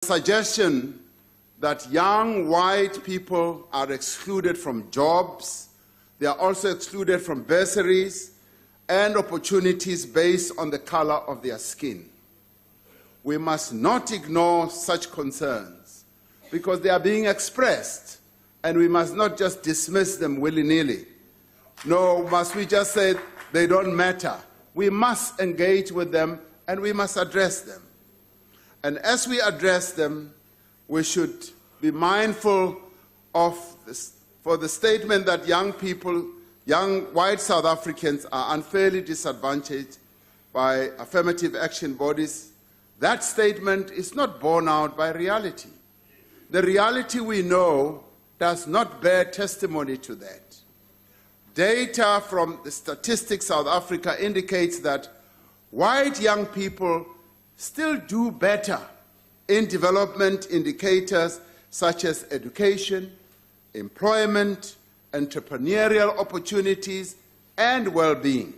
Suggestion that young white people are excluded from jobs, they are also excluded from bursaries and opportunities based on the color of their skin. We must not ignore such concerns because they are being expressed, and we must not just dismiss them willy-nilly. Nor must we just say they don't matter. We must engage with them and we must address them. And as we address them, we should be mindful of this, for the statement that young people, young white South Africans are unfairly disadvantaged by affirmative action bodies. That statement is not borne out by reality. The reality we know does not bear testimony to that. Data from the Statistics South Africa indicates that white young people still do better in development indicators such as education, employment, entrepreneurial opportunities, and well-being.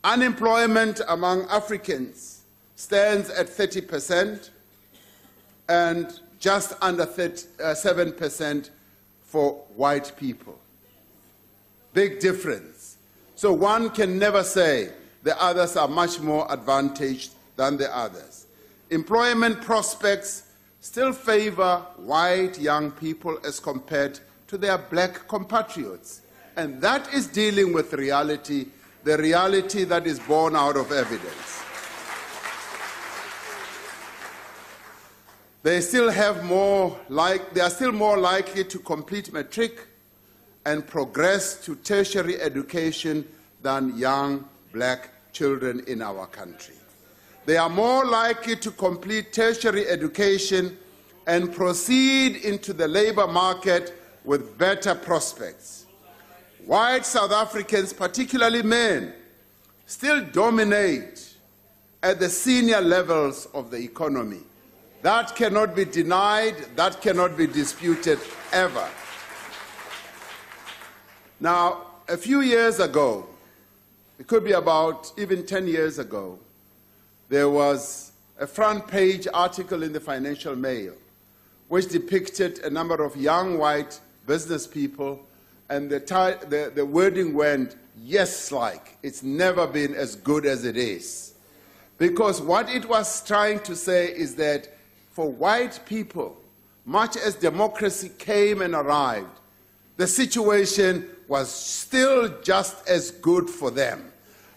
Unemployment among Africans stands at 30% and just under 7% for white people. Big difference. So one can never say the others are much more advantaged than the others. Employment prospects still favor white young people as compared to their black compatriots. And that is dealing with reality, the reality that is born out of evidence. They are still more likely to complete matric and progress to tertiary education than young black children in our country. They are more likely to complete tertiary education and proceed into the labor market with better prospects. White South Africans, particularly men, still dominate at the senior levels of the economy. That cannot be denied, that cannot be disputed ever. Now, a few years ago, it could be about even 10 years ago, there was a front-page article in the Financial Mail which depicted a number of young white business people, and the wording went, yes, like, it's never been as good as it is. Because what it was trying to say is that for white people, much as democracy came and arrived, the situation was still just as good for them.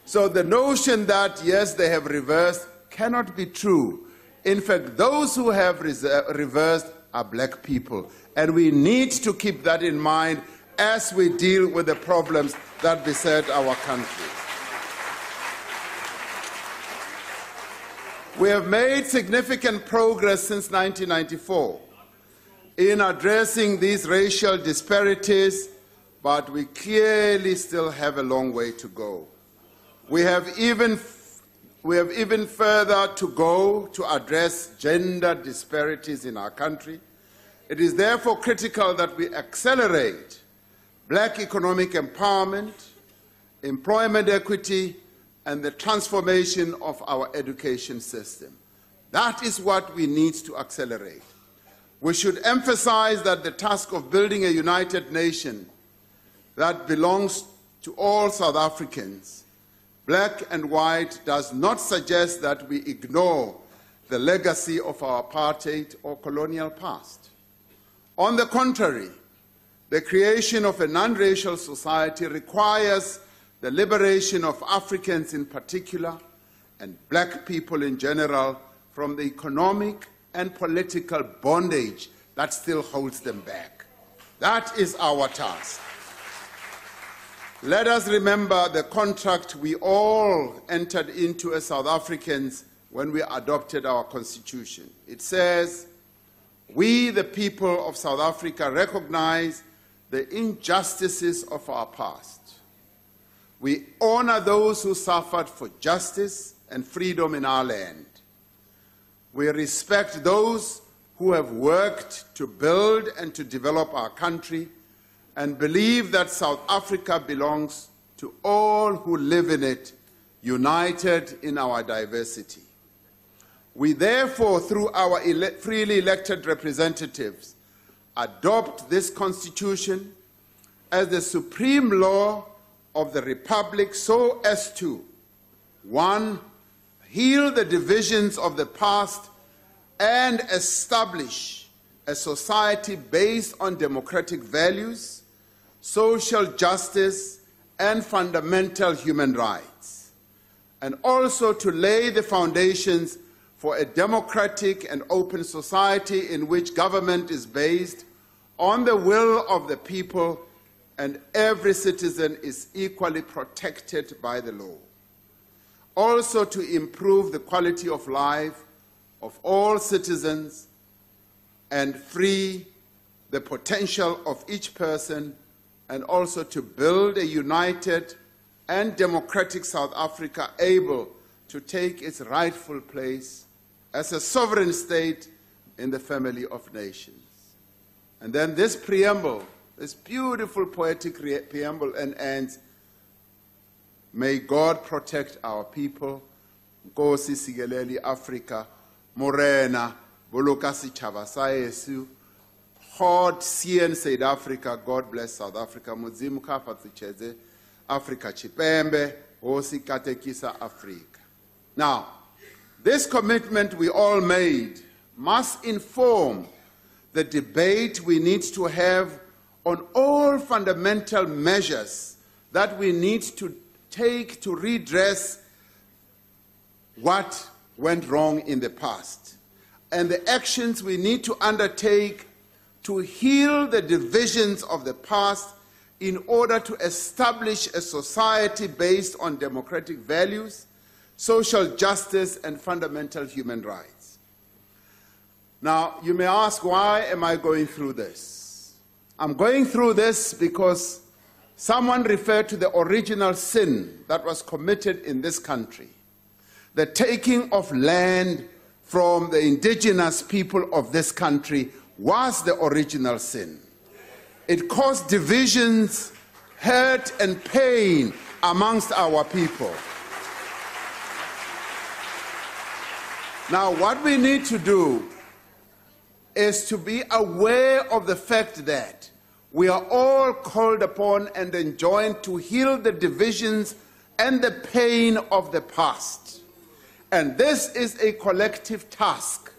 So the notion that, yes, they have reversed cannot be true. In fact, those who have reversed are black people. And we need to keep that in mind as we deal with the problems that beset our country. We have made significant progress since 1994 in addressing these racial disparities, but we clearly still have a long way to go. We have even further to go to address gender disparities in our country. It is therefore critical that we accelerate black economic empowerment, employment equity, and the transformation of our education system. That is what we need to accelerate. We should emphasize that the task of building a united nation that belongs to all South Africans, black and white, does not suggest that we ignore the legacy of our apartheid or colonial past. On the contrary, the creation of a non-racial society requires the liberation of Africans in particular and black people in general from the economic and political bondage that still holds them back. That is our task. Let us remember the contract we all entered into as South Africans when we adopted our constitution. It says, "We, the people of South Africa, recognize the injustices of our past. We honor those who suffered for justice and freedom in our land. We respect those who have worked to build and to develop our country, and believe that South Africa belongs to all who live in it, united in our diversity. We therefore, through our freely elected representatives, adopt this Constitution as the supreme law of the Republic so as to, 1, heal the divisions of the past and establish a society based on democratic values, social justice, and fundamental human rights, and also to lay the foundations for a democratic and open society in which government is based on the will of the people and every citizen is equally protected by the law. Also to improve the quality of life of all citizens and free the potential of each person, and also to build a united and democratic South Africa able to take its rightful place as a sovereign state in the family of nations. And then this preamble, this beautiful poetic preamble, and ends, may God protect our people. Nkosi sikeleli Africa, Morena, boloka sitjhaba sa Yesu. God CN South Africa, God bless South Africa. Mudzimu kafatsitsheze Africa chipembe, hosi katekisa Africa. Now, this commitment we all made must inform the debate we need to have on all fundamental measures that we need to take to redress what went wrong in the past, and the actions we need to undertake to heal the divisions of the past in order to establish a society based on democratic values, social justice, and fundamental human rights. Now, you may ask, why am I going through this? I'm going through this because someone referred to the original sin that was committed in this country, the taking of land from the indigenous people of this country was the original sin. It caused divisions, hurt, and pain amongst our people. Now, what we need to do is to be aware of the fact that we are all called upon and enjoined to heal the divisions and the pain of the past. And this is a collective task.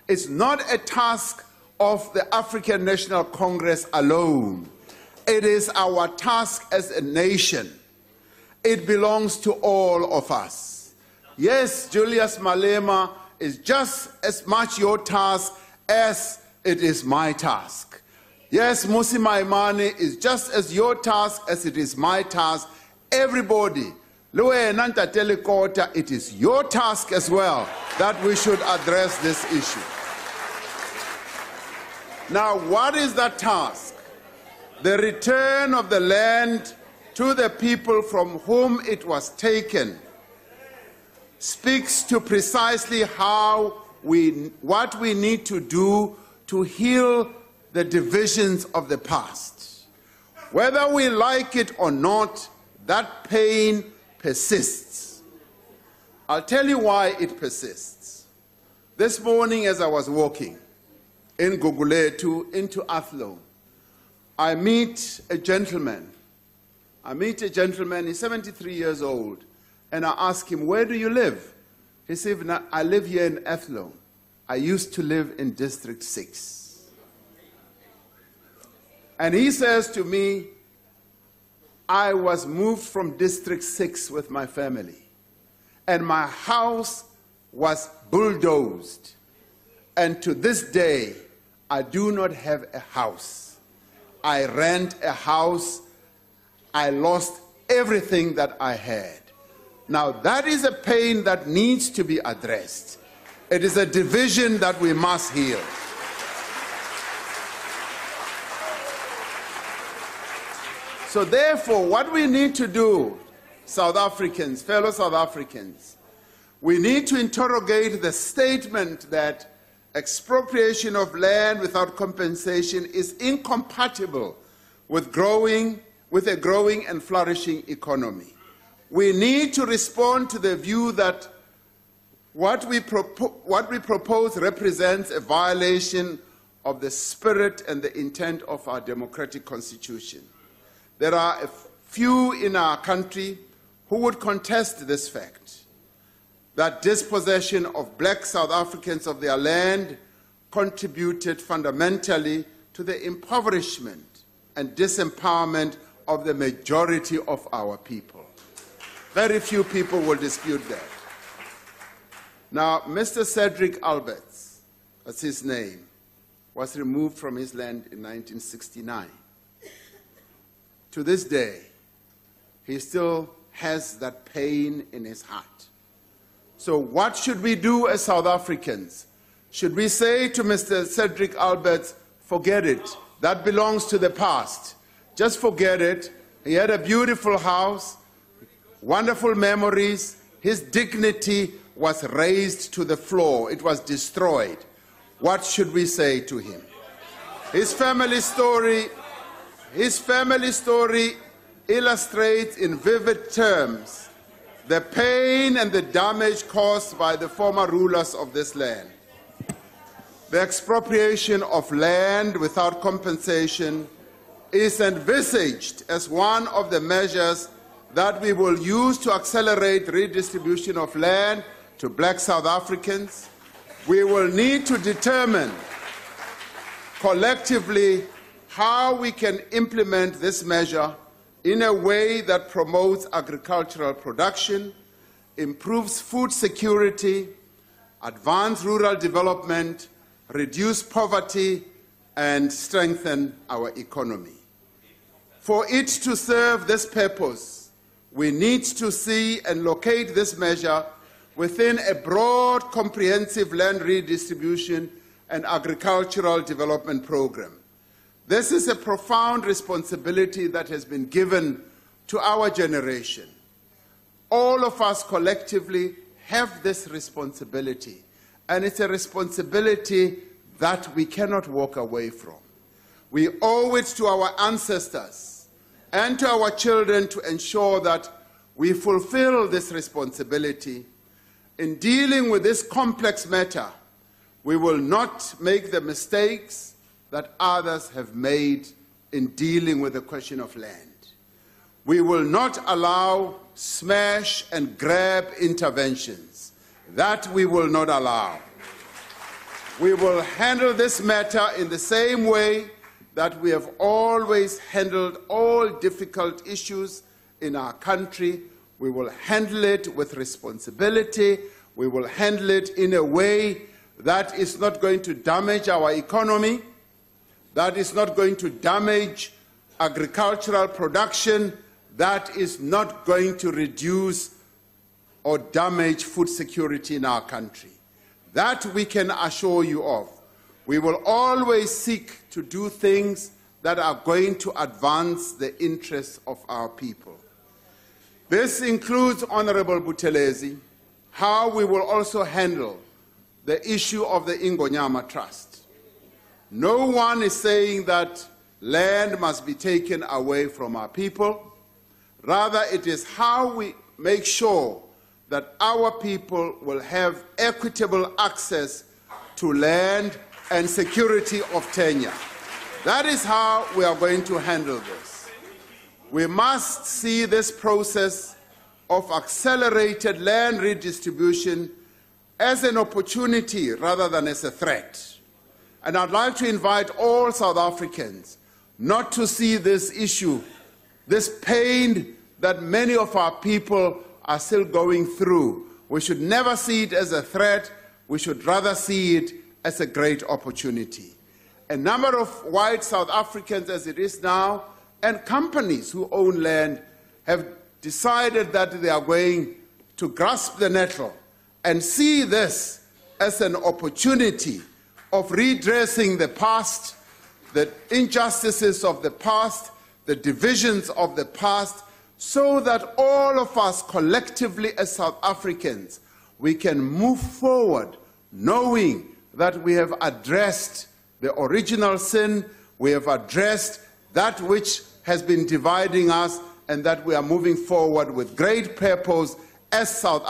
It's not a task of the African National Congress alone. It is our task as a nation. It belongs to all of us. Yes, Julius Malema is just as much your task as it is my task. Yes, Musi Maimane is just as your task as it is my task. Everybody, it is your task as well that we should address this issue. Now, what is that task? The return of the land to the people from whom it was taken speaks to precisely what we need to do to heal the divisions of the past. Whether we like it or not, that pain persists. I'll tell you why it persists. This morning as I was walking in Guguletu into Athlone, I meet a gentleman. He's 73 years old, and I ask him, where do you live? He said, I live here in Athlone. I used to live in District 6. And he says to me, I was moved from District 6 with my family, and my house was bulldozed. And to this day, I do not have a house. I rent a house. I lost everything that I had. Now, that is a pain that needs to be addressed. It is a division that we must heal. So therefore, what we need to do, South Africans, fellow South Africans, we need to interrogate the statement that expropriation of land without compensation is incompatible with a growing and flourishing economy. We need to respond to the view that What we propose represents a violation of the spirit and the intent of our democratic constitution. There are a few in our country who would contest this fact, that dispossession of black South Africans of their land contributed fundamentally to the impoverishment and disempowerment of the majority of our people. Very few people will dispute that. Now, Mr. Cedric Alberts, that's his name, was removed from his land in 1969. To this day, he still has that pain in his heart. So what should we do as South Africans? Should we say to Mr. Cedric Alberts, forget it, that belongs to the past. Just forget it. He had a beautiful house, wonderful memories. His dignity was razed to the floor. It was destroyed. What should we say to him? His family story illustrates in vivid terms the pain and the damage caused by the former rulers of this land. The expropriation of land without compensation is envisaged as one of the measures that we will use to accelerate redistribution of land to black South Africans. We will need to determine collectively how we can implement this measure in a way that promotes agricultural production, improves food security, advances rural development, reduce poverty, and strengthen our economy. For it to serve this purpose, we need to see and locate this measure within a broad, comprehensive land redistribution and agricultural development program. This is a profound responsibility that has been given to our generation. All of us collectively have this responsibility, and it's a responsibility that we cannot walk away from. We owe it to our ancestors and to our children to ensure that we fulfill this responsibility. In dealing with this complex matter, we will not make the mistakes that others have made in dealing with the question of land. We will not allow smash and grab interventions. That we will not allow. We will handle this matter in the same way that we have always handled all difficult issues in our country. We will handle it with responsibility. We will handle it in a way that is not going to damage our economy, that is not going to damage agricultural production, that is not going to reduce or damage food security in our country. That we can assure you of. We will always seek to do things that are going to advance the interests of our people. This includes, Honorable Buthelezi, how we will also handle the issue of the Ingonyama Trust. No one is saying that land must be taken away from our people. Rather, it is how we make sure that our people will have equitable access to land and security of tenure. That is how we are going to handle this. We must see this process of accelerated land redistribution as an opportunity rather than as a threat. And I'd like to invite all South Africans not to see this issue, this pain that many of our people are still going through. We should never see it as a threat. We should rather see it as a great opportunity. A number of white South Africans, as it is now, and companies who own land have decided that they are going to grasp the nettle and see this as an opportunity of redressing the past, the injustices of the past, the divisions of the past, so that all of us collectively as South Africans, we can move forward knowing that we have addressed the original sin, we have addressed that which has been dividing us, and that we are moving forward with great purpose as South Africa.